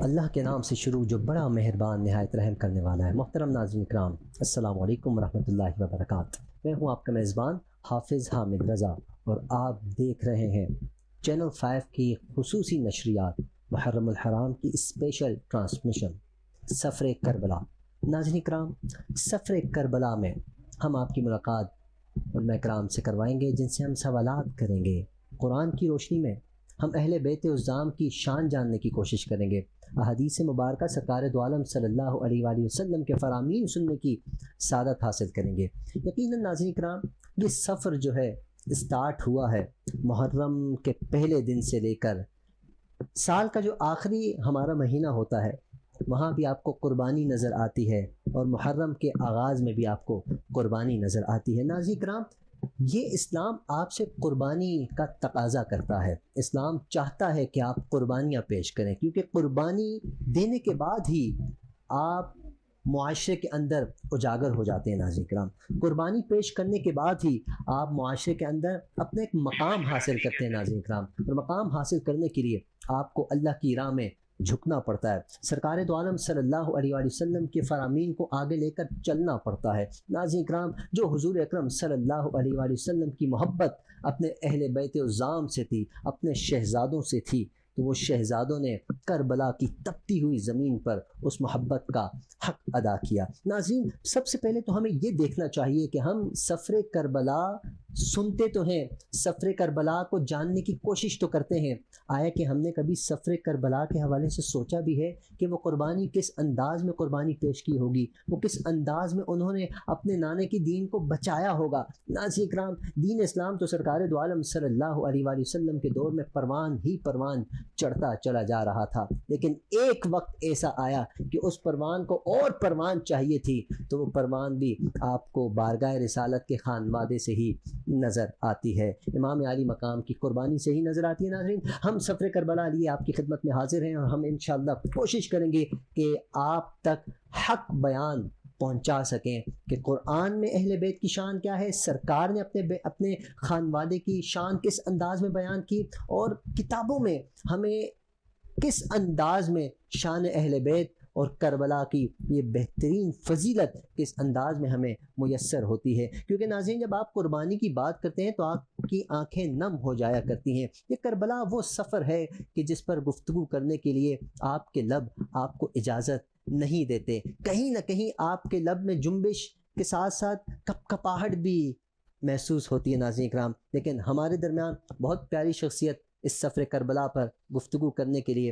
اللہ کے نام سے شروع جو بڑا مہربان نہایت رحم کرنے والا ہے۔ محترم ناظرین اکرام، السلام علیکم ورحمۃ اللہ وبرکاتہ۔ میں ہوں آپ کا میزبان حافظ حامد رضا، اور آپ دیکھ رہے ہیں چینل 5 کی خصوصی نشریات محرم الحرام کی اسپیشل ٹرانسمیشن سفر کربلا۔ ناظرین اکرام، سفر کربلا میں ہم آپ کی ملاقات علماء کرام سے کروائیں گے، جن سے ہم سوالات کریں گے۔ قرآن کی روشنی میں ہم اہل بیت عظام کی شان جاننے کی کوشش کریں گے۔ احادیث مبارکہ سرکار دو عالم صلی اللہ علیہ وآلہ وسلم کے فرامین سننے کی سعادت حاصل کریں گے۔ یقیناً ناظرین کرام، یہ سفر جو ہے اسٹارٹ ہوا ہے محرم کے پہلے دن سے لے کر سال کا جو آخری ہمارا مہینہ ہوتا ہے، وہاں بھی آپ کو قربانی نظر آتی ہے، اور محرم کے آغاز میں بھی آپ کو قربانی نظر آتی ہے۔ ناظرین کرام، یہ اسلام آپ سے قربانی کا تقاضا کرتا ہے۔ اسلام چاہتا ہے کہ آپ قربانیاں پیش کریں، کیونکہ قربانی دینے کے بعد ہی آپ معاشرے کے اندر اجاگر ہو جاتے ہیں۔ ناظرین کرام، قربانی پیش کرنے کے بعد ہی آپ معاشرے کے اندر اپنے ایک مقام حاصل کرتے ہیں۔ ناظرین کرام، اور مقام حاصل کرنے کے لیے آپ کو اللہ کی راہ میں جھکنا پڑتا ہے، سرکار دو عالم صلی اللہ علیہ وآلہ وسلم کے فرامین کو آگے لے کر چلنا پڑتا ہے۔ ناظرین کرام، جو حضور اکرم صلی اللہ علیہ وآلہ وسلم کی محبت اپنے اہل بیت عظام سے تھی، اپنے شہزادوں سے تھی، تو وہ شہزادوں نے کربلا کی تپتی ہوئی زمین پر اس محبت کا حق ادا کیا۔ ناظرین، سب سے پہلے تو ہمیں یہ دیکھنا چاہیے کہ ہم سفر کربلا سنتے تو ہیں، سفر کربلا کو جاننے کی کوشش تو کرتے ہیں، آیا کہ ہم نے کبھی سفر کربلا کے حوالے سے سوچا بھی ہے کہ وہ قربانی کس انداز میں قربانی پیش کی ہوگی، وہ کس انداز میں انہوں نے اپنے نانے کی دین کو بچایا ہوگا؟ ناظرین اکرام، دین اسلام تو سرکار دو عالم صلی اللہ علیہ وآلہ وسلم کے دور میں پروان ہی پروان چڑھتا چلا جا رہا تھا، لیکن ایک وقت ایسا آیا کہ اس پروان کو اور پروان چاہیے تھی، تو وہ پروان بھی آپ کو بارگاہ رسالت کے خانوادے سے ہی نظر آتی ہے، امام عالی مقام کی قربانی سے ہی نظر آتی ہے۔ ناظرین، ہم سفر کربلا لیے آپ کی خدمت میں حاضر ہیں، اور ہم انشاءاللہ کوشش کریں گے کہ آپ تک حق بیان پہنچا سکیں کہ قرآن میں اہل بیت کی شان کیا ہے، سرکار نے اپنے خانوادے کی شان کس انداز میں بیان کی، اور کتابوں میں ہمیں کس انداز میں شان اہل بیت اور کربلا کی یہ بہترین فضیلت کس انداز میں ہمیں میسر ہوتی ہے۔ کیونکہ ناظرین، جب آپ قربانی کی بات کرتے ہیں تو آپ کی آنکھیں نم ہو جایا کرتی ہیں۔ یہ کربلا وہ سفر ہے کہ جس پر گفتگو کرنے کے لیے آپ کے لب آپ کو اجازت نہیں دیتے، کہیں نہ کہیں آپ کے لب میں جنبش کے ساتھ ساتھ کپ کپاہٹ بھی محسوس ہوتی ہے۔ ناظرین اکرام، لیکن ہمارے درمیان بہت پیاری شخصیت اس سفر کربلا پر گفتگو کرنے کے لیے